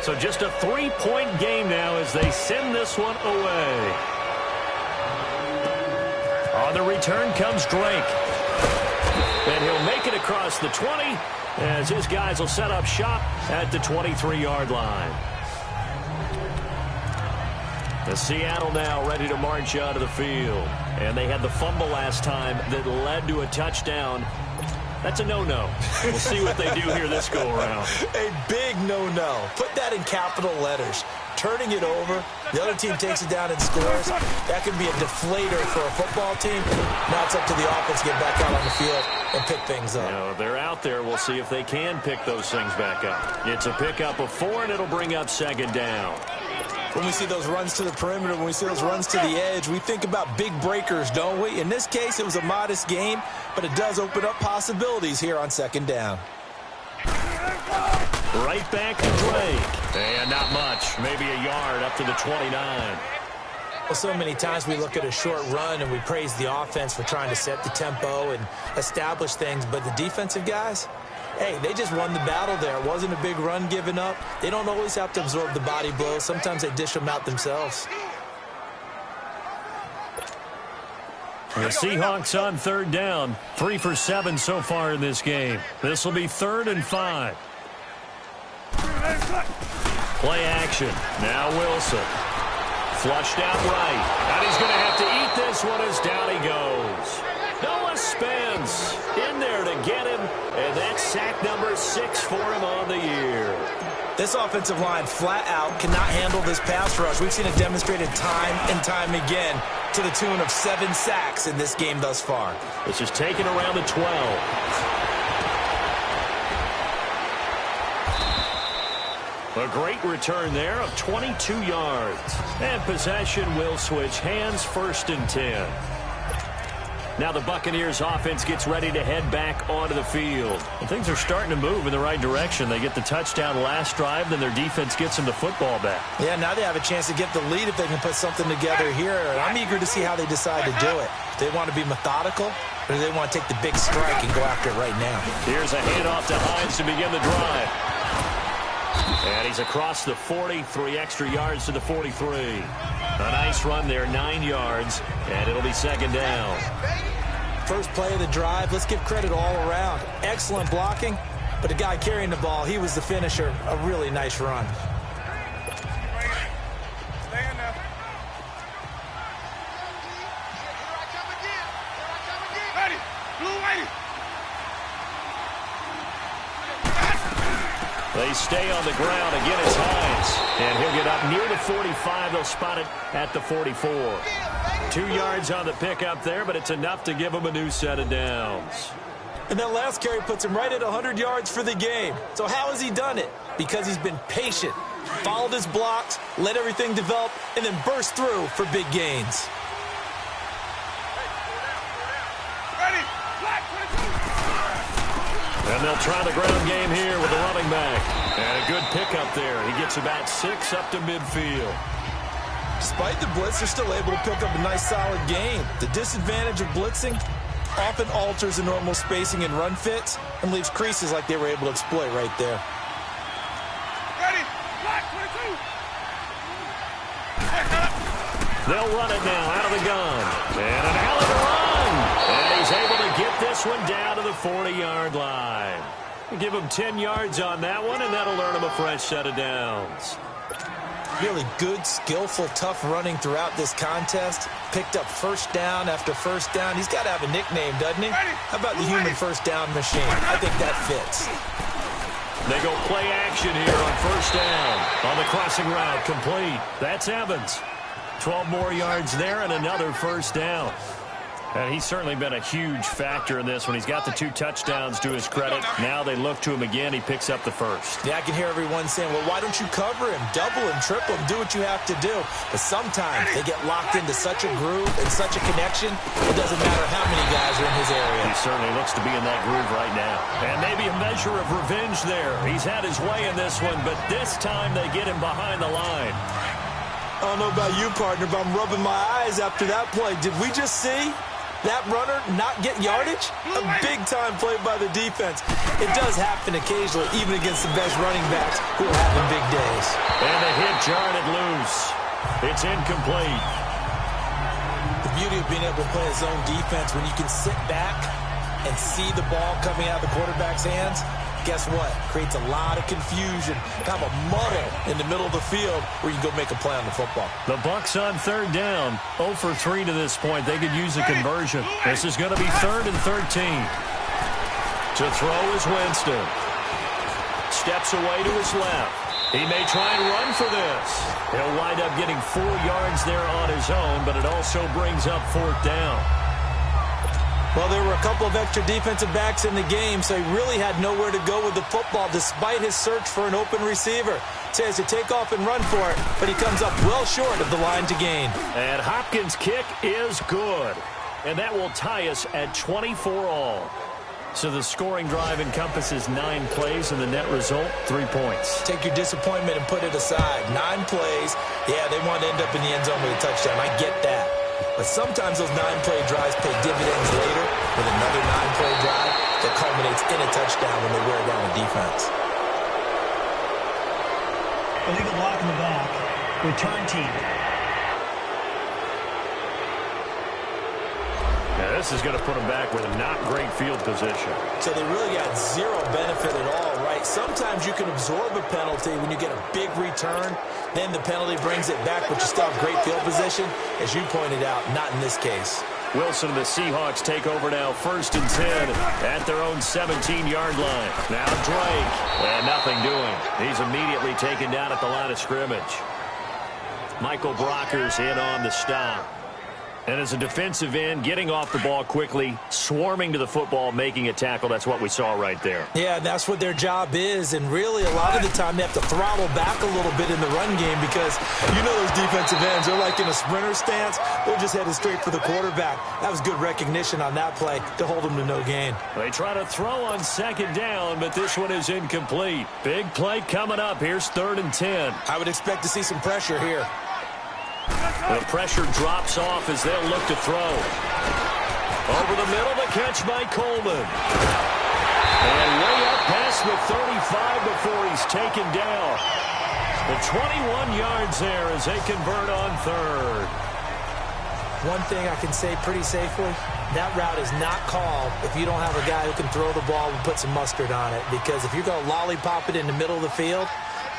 So just a 3-point game now as they send this one away. On the return comes Drake. And he'll make it across the 20 as his guys will set up shop at the 23-yard line. The Seattle now ready to march out of the field. And they had the fumble last time that led to a touchdown. That's a no-no. We'll see what they do here this go-around. A big no-no. Put that in capital letters. Turning it over, the other team takes it down and scores. That can be a deflator for a football team. Now it's up to the offense to get back out on the field and pick things up. If they're out there, we'll see if they can pick those things back up. It's a pickup of 4, and it'll bring up second down. When we see those runs to the perimeter, when we see those runs to the edge, we think about big breakers, don't we? In this case, it was a modest game, but it does open up possibilities here on second down. Right back to Drake. And not much, maybe a yard up to the 29. Well, so many times we look at a short run and we praise the offense for trying to set the tempo and establish things, but the defensive guys, hey, they just won the battle there. It wasn't a big run given up. They don't always have to absorb the body blows. Sometimes they dish them out themselves. The Seahawks on third down. 3 for 7 so far in this game. This will be 3rd and 5. Play action. Now Wilson. Flushed out right. And he's going to have to eat this one as down he goes. Noah Spence in there to get him. And that's sack number 6 for him on the year. This offensive line flat out cannot handle this pass rush. We've seen it demonstrated time and time again to the tune of 7 sacks in this game thus far. This is taken around the 12. A great return there of 22 yards. And possession will switch hands, 1st and 10. Now the Buccaneers offense gets ready to head back onto the field. And things are starting to move in the right direction. They get the touchdown last drive, then their defense gets them the football back. Yeah, now they have a chance to get the lead if they can put something together here. And I'm eager to see how they decide to do it. Do they want to be methodical, or do they want to take the big strike and go after it right now? Here's a handoff to Hines to begin the drive. And he's across the 40, 3 extra yards to the 43. A nice run there, 9 yards, and it'll be second down. First play of the drive, let's give credit all around. Excellent blocking, but the guy carrying the ball, he was the finisher. A really nice run. They stay on the ground. Again, it's Hines. And he'll get up near the 45. They'll spot it at the 44. 2 yards on the pickup there, but it's enough to give him a new set of downs. And that last carry puts him right at 100 yards for the game. So how has he done it? Because he's been patient, followed his blocks, let everything develop, and then burst through for big gains. And they'll try the ground game here with the running back. And a good pickup there. He gets about 6 up to midfield. Despite the blitz, they're still able to pick up a nice, solid gain. The disadvantage of blitzing often alters the normal spacing and run fits and leaves creases like they were able to exploit right there. They'll run it now out of the gun. And an alley to run. And he's able to get this one down to the 40-yard line. We'll give him 10 yards on that one, and that'll earn him a fresh set of downs. Really good, skillful, tough running throughout this contest. Picked up first down after first down. He's got to have a nickname, doesn't he? How about the human first down machine? I think that fits. They go play action here on first down. On the crossing route, complete. That's Evans. 12 more yards there and another first down. And he's certainly been a huge factor in this when he's got the 2 touchdowns to his credit. Now they look to him again. He picks up the first. Yeah, I can hear everyone saying, well, why don't you cover him, double him, triple him, do what you have to do. But sometimes they get locked into such a groove and such a connection, it doesn't matter how many guys are in his area. He certainly looks to be in that groove right now. And maybe a measure of revenge there. He's had his way in this one, but this time they get him behind the line. I don't know about you, partner, but I'm rubbing my eyes after that play. Did we just see that runner not get yardage? A big-time play by the defense. It does happen occasionally, even against the best running backs who are having big days. And the hit jarred it loose. It's incomplete. The beauty of being able to play a zone defense. When you can sit back and see the ball coming out of the quarterback's hands, guess what? Creates a lot of confusion, kind of a muddle in the middle of the field where you can go make a play on the football. The Bucs on third down, 0 for 3 to this point. They could use a conversion. This is going to be 3rd and 13. To throw is Winston. Steps away to his left. He may try and run for this. He'll wind up getting 4 yards there on his own, but it also brings up 4th down. Well, there were a couple of extra defensive backs in the game, so he really had nowhere to go with the football despite his search for an open receiver. So he has to take off and run for it, but he comes up well short of the line to gain. And Hopkins' kick is good. And that will tie us at 24 all. So the scoring drive encompasses 9 plays, and the net result, 3 points. Take your disappointment and put it aside. 9 plays. Yeah, they want to end up in the end zone with a touchdown. I get that. But sometimes those 9-play drives pay dividends later with another 9-play drive that culminates in a touchdown when they wear down a defense. Illegal block in the back. Return team. Now, this is going to put them back with a not great field position. So they really got zero benefit at all, right? Sometimes you can absorb a penalty when you get a big return. Then the penalty brings it back, but you still have great field position. As you pointed out, not in this case. Wilson and the Seahawks take over now, 1st and 10 at their own 17-yard line. Now Drake, and nothing doing. He's immediately taken down at the line of scrimmage. Michael Brocker's in on the stop. And as a defensive end, getting off the ball quickly, swarming to the football, making a tackle, that's what we saw right there. Yeah, and that's what their job is. And really, a lot of the time, they have to throttle back a little bit in the run game because you know those defensive ends, they're like in a sprinter stance. They're just headed straight for the quarterback. That was good recognition on that play to hold them to no gain. They try to throw on 2nd down, but this one is incomplete. Big play coming up. Here's 3rd and 10. I would expect to see some pressure here. The pressure drops off as they'll look to throw. Over the middle, the catch by Coleman. And way up past the 35 before he's taken down. The 21 yards there as they convert on 3rd. One thing I can say pretty safely, that route is not called if you don't have a guy who can throw the ball and put some mustard on it. Because if you're going to lollipop it in the middle of the field,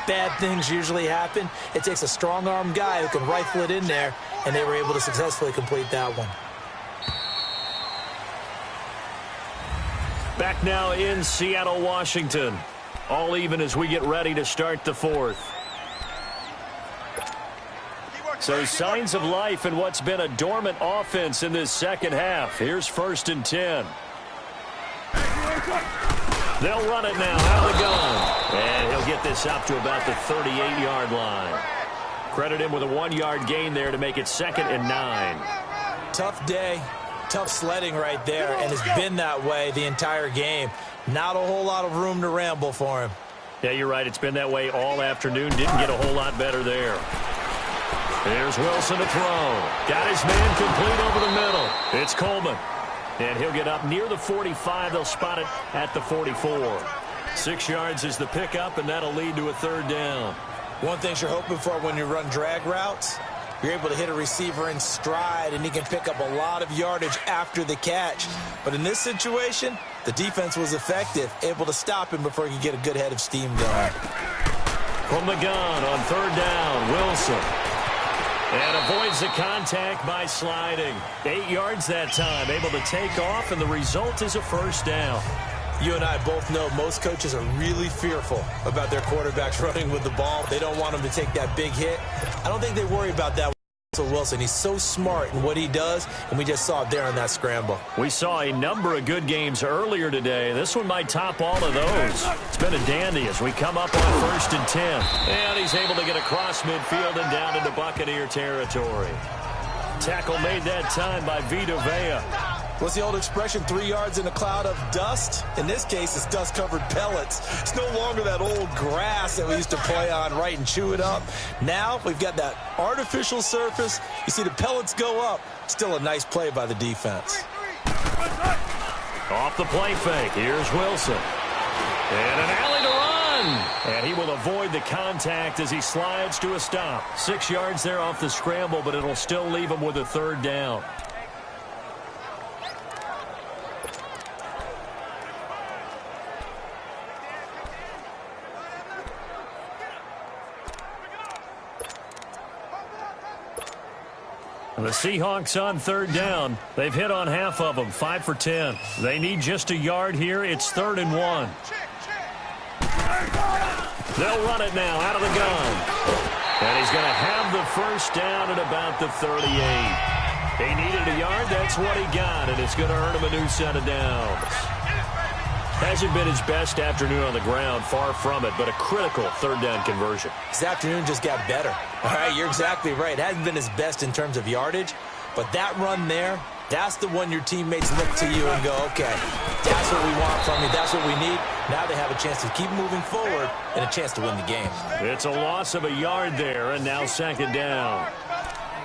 bad things usually happen. It takes a strong-arm guy who can rifle it in there, and they were able to successfully complete that one. Back now in Seattle, Washington. All even as we get ready to start the 4th. So signs of life in what's been a dormant offense in this second half. Here's 1st and 10. They'll run it now out of the gun. And he'll get this up to about the 38-yard line. Credit him with a 1-yard gain there to make it 2nd and 9. Tough day, tough sledding right there, and it's been that way the entire game. Not a whole lot of room to ramble for him. Yeah, you're right. It's been that way all afternoon. Didn't get a whole lot better there. Here's Wilson to throw. Got his man complete over the middle. It's Coleman. And he'll get up near the 45. They'll spot it at the 44. 6 yards is the pickup, and that'll lead to a 3rd down. One thing you're hoping for when you run drag routes, you're able to hit a receiver in stride, and he can pick up a lot of yardage after the catch. But in this situation, the defense was effective, able to stop him before he could get a good head of steam going. From the gun on 3rd down, Wilson. And avoids the contact by sliding. 8 yards that time, able to take off, and the result is a 1st down. You and I both know most coaches are really fearful about their quarterbacks running with the ball. They don't want them to take that big hit. I don't think they worry about that with Wilson. He's so smart in what he does, and we just saw it there on that scramble. We saw a number of good games earlier today. This one might top all of those. It's been a dandy as we come up on 1st and 10. And he's able to get across midfield and down into Buccaneer territory. Tackle made that time by Vita Vea. What's the old expression, 3 yards in a cloud of dust? In this case, it's dust-covered pellets. It's no longer that old grass that we used to play on, right, and chew it up. Now we've got that artificial surface. You see the pellets go up. Still a nice play by the defense. Off the play fake, here's Wilson. And an alley to run. And he will avoid the contact as he slides to a stop. 6 yards there off the scramble, but it'll still leave him with a 3rd down. The Seahawks on third down. They've hit on half of them, 5 for 10. They need just a yard here. It's 3rd and 1. They'll run it now out of the gun. And he's going to have the first down at about the 38. He needed a yard. That's what he got, and it's going to earn him a new set of downs. Hasn't been his best afternoon on the ground, far from it, but a critical third down conversion. His afternoon just got better. All right, you're exactly right. It hasn't been his best in terms of yardage, but that run there, that's the one your teammates look to you and go, okay, that's what we want from you. That's what we need. Now they have a chance to keep moving forward and a chance to win the game. It's a loss of a yard there, and now 2nd down.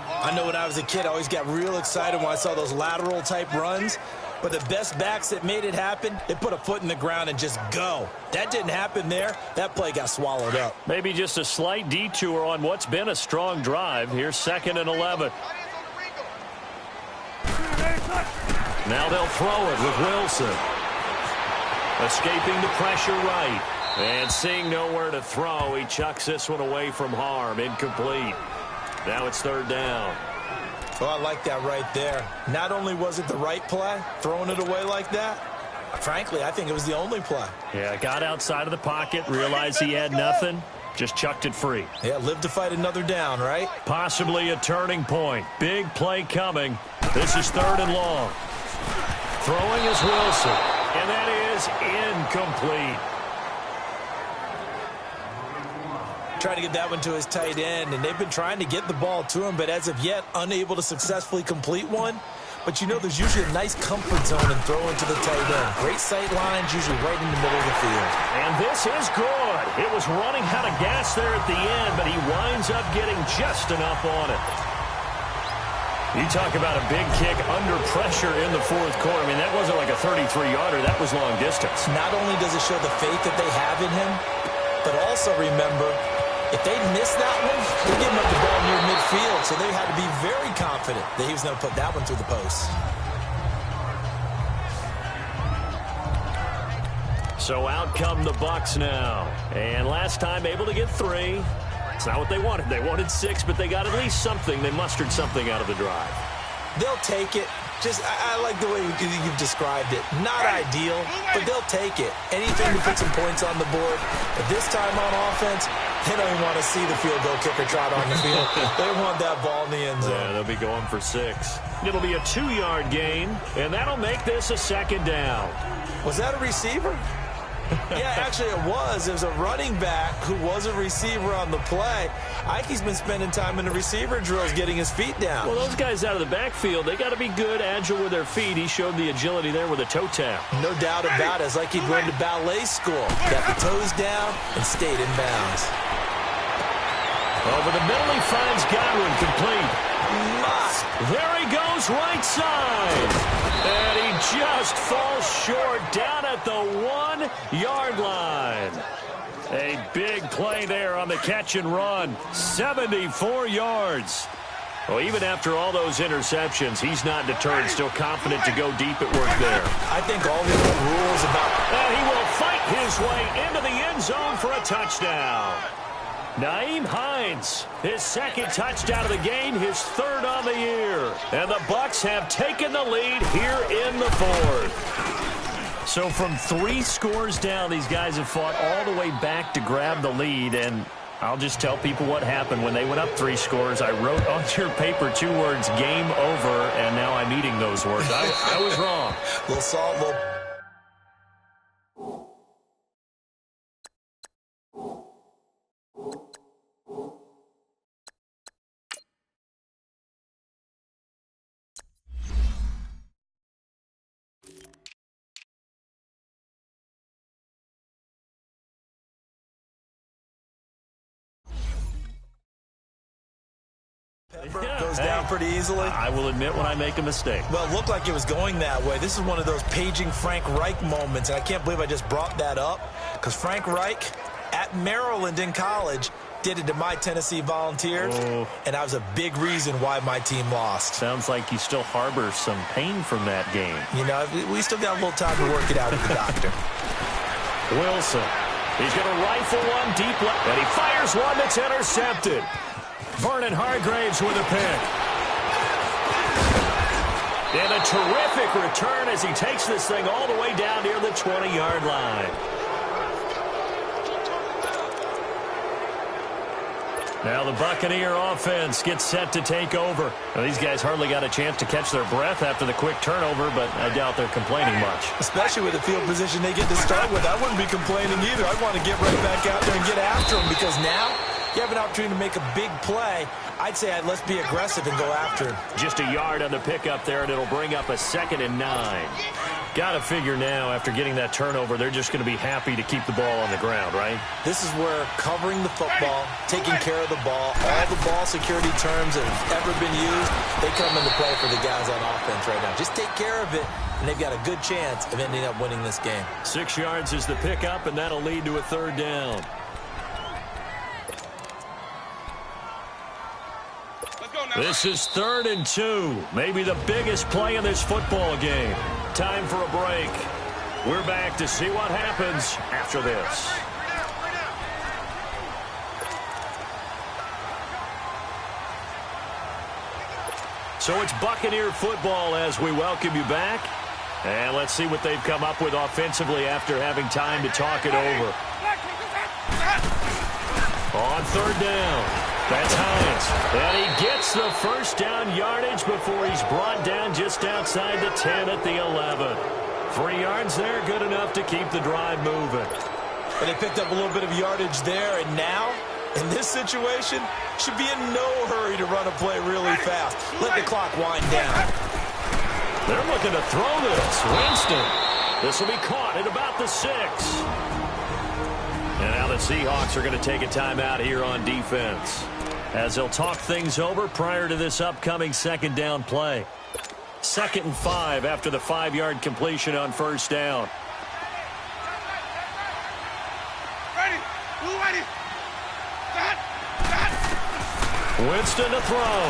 I know when I was a kid, I always got real excited when I saw those lateral-type runs. But the best backs that made it happen, they put a foot in the ground and just go. That didn't happen there. That play got swallowed up. Maybe just a slight detour on what's been a strong drive. Here's 2nd and 11. Now they'll throw it with Wilson. Escaping the pressure right. And seeing nowhere to throw, he chucks this one away from harm. Incomplete. Now it's 3rd down. Oh, I like that right there. Not only was it the right play, throwing it away like that, frankly, I think it was the only play. Yeah, got outside of the pocket, realized he had nothing, just chucked it free. Yeah, live to fight another down, right? Possibly a turning point. Big play coming. This is 3rd and long. Throwing is Wilson, and that is incomplete. Trying to get that one to his tight end, and they've been trying to get the ball to him, but as of yet, unable to successfully complete one. But you know, there's usually a nice comfort zone in throwing to the tight end. Great sight lines, usually right in the middle of the field. And this is good. It was running out of gas there at the end, but he winds up getting just enough on it. You talk about a big kick under pressure in the 4th quarter. I mean, that wasn't like a 33-yarder. That was long distance. Not only does it show the faith that they have in him, but also remember, if they miss that one, they're giving up the ball near midfield, so they had to be very confident that he was going to put that one through the post. So out come the Bucs now. And last time able to get 3. It's not what they wanted. They wanted 6, but they got at least something. They mustered something out of the drive. They'll take it. Just, I like the way you've described it. Not ideal, but they'll take it. Anything to put some points on the board. But this time on offense, they don't even want to see the field goal kicker trot on the field. They want that ball in the end zone. Yeah, they'll be going for 6. It'll be a 2-yard gain, and that'll make this a 2nd down. Was that a receiver? Yeah, actually it was. It was a running back who was a receiver on the play. Ike's been spending time in the receiver drills getting his feet down. Well, those guys out of the backfield, they got to be good, agile with their feet. He showed the agility there with a toe tap. No doubt about it. It's like he'd gone to ballet school. Got the toes down and stayed in bounds. Over the middle, he finds Godwin complete. There he goes, right side. And he just falls short down at the 1-yard line. A big play there on the catch and run. 74 yards. Well, even after all those interceptions, he's not deterred, still confident to go deep at work there. I think all the old rules about... And he will fight his way into the end zone for a touchdown. Nyheim Hines, his 2nd touchdown of the game, his 3rd on the year. And the Bucs have taken the lead here in the 4th. So from 3 scores down, these guys have fought all the way back to grab the lead. And I'll just tell people what happened when they went up 3 scores. I wrote on your paper 2 words, game over, and now I'm eating those words. I was wrong. Little salt, little... Goes down pretty easily. I will admit when I make a mistake. Well, it looked like it was going that way. This is one of those paging Frank Reich moments, and I can't believe I just brought that up, because Frank Reich at Maryland in college did it to my Tennessee Volunteers, and that was a big reason why my team lost. Sounds like you still harbor some pain from that game. You know, we still got a little time to work it out with the doctor. Wilson, he's going to rifle one deep left, and he fires one that's intercepted. Vernon Hargreaves with a pick. And a terrific return as he takes this thing all the way down near the 20-yard line. Now the Buccaneer offense gets set to take over. Now, these guys hardly got a chance to catch their breath after the quick turnover, but I doubt they're complaining much. Especially with the field position they get to start with. I wouldn't be complaining either. I'd want to get right back out there and get after them because now you have an opportunity to make a big play. I'd say let's be aggressive and go after him. Just a yard on the pickup there, and it'll bring up a 2nd and 9. Got to figure now, after getting that turnover, they're just going to be happy to keep the ball on the ground, right? This is where covering the football, taking care of the ball, all the ball security terms that have ever been used, they come into play for the guys on offense right now. Just take care of it, and they've got a good chance of ending up winning this game. 6 yards is the pickup, and that'll lead to a 3rd down. This is 3rd and 2. Maybe the biggest play in this football game. Time for a break. We're back to see what happens after this. So it's Buccaneer football as we welcome you back. And let's see what they've come up with offensively after having time to talk it over. On 3rd down. That's Hines. And he gets the 1st down yardage before he's brought down just outside the 10 at the 11. 3 yards there, good enough to keep the drive moving. And they picked up a little bit of yardage there, and now, in this situation, should be in no hurry to run a play really fast. Let the clock wind down. They're looking to throw this. Winston. This will be caught at about the 6. And now the Seahawks are going to take a timeout here on defense, as they'll talk things over prior to this upcoming 2nd down play. 2nd and 5 after the 5-yard completion on 1st down. Winston to throw.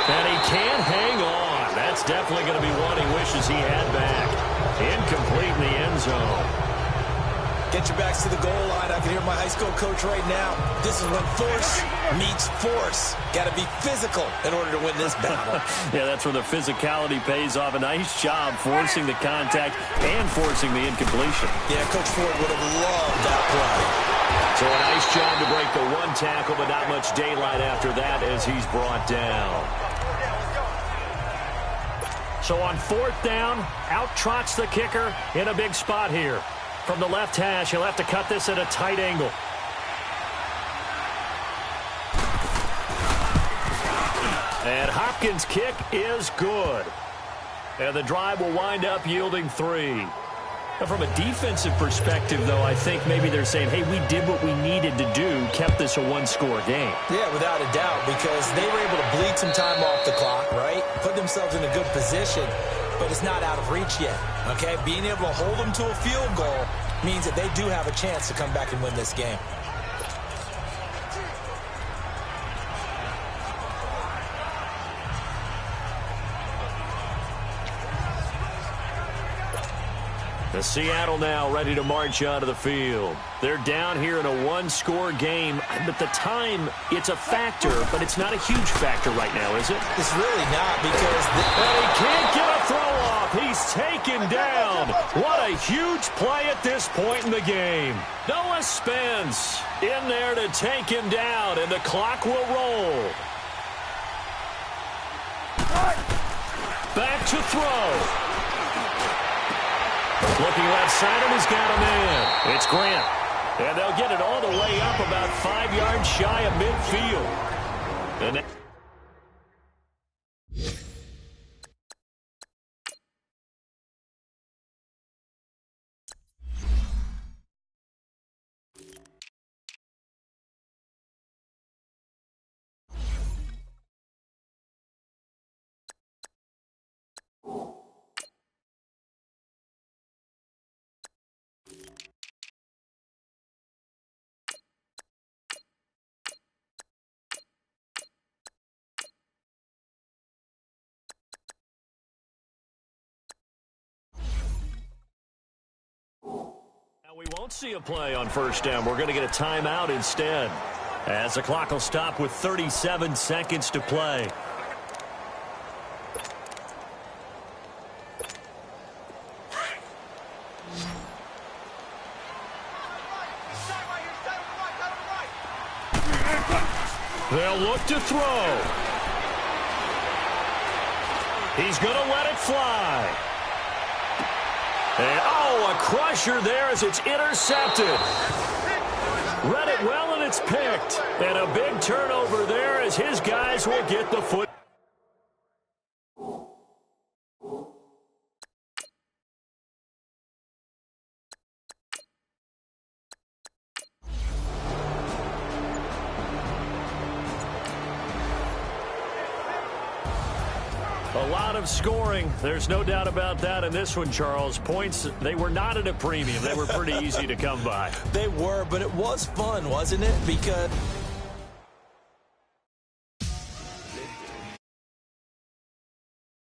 And he can't hang on. That's definitely going to be one he wishes he had back. Incomplete in the end zone. Get your backs to the goal line. I can hear my high school coach right now. This is when force meets force. Got to be physical in order to win this battle. Yeah, that's where the physicality pays off. A nice job forcing the contact and forcing the incompletion. Yeah, Coach Ford would have loved that play. So a nice job to break the 1 tackle, but not much daylight after that as he's brought down. So on 4th down, out trots the kicker in a big spot here. From the left hash, he'll have to cut this at a tight angle. And Hopkins' kick is good. And the drive will wind up yielding 3. Now, from a defensive perspective, though, I think maybe they're saying, hey, we did what we needed to do, kept this a 1-score game. Yeah, without a doubt, because they were able to bleed some time off the clock, right? Put themselves in a good position, but it's not out of reach yet, okay? Being able to hold them to a field goal means that they do have a chance to come back and win this game. The Seattle now ready to march onto the field. They're down here in a 1-score game, but the time, it's a factor, but it's not a huge factor right now, is it? It's really not because... And he can't get a throw off. He's taken down. What a huge play at this point in the game. Noah Spence in there to take him down, and the clock will roll. Back to throw. Looking left side, and he's got a man. It's Grant. And they'll get it all the way up about 5 yards shy of midfield. And we won't see a play on 1st down. We're going to get a timeout instead, as the clock will stop with 37 seconds to play. They'll look to throw. He's going to let it fly. And, oh, a crusher there as it's intercepted. Read it well, and it's picked. And a big turnover there as his guys will get the foot. A lot of scoring. There's no doubt about that in this one, Charles. Points, they were not at a premium. They were pretty easy to come by. They were, but it was fun, wasn't it? Because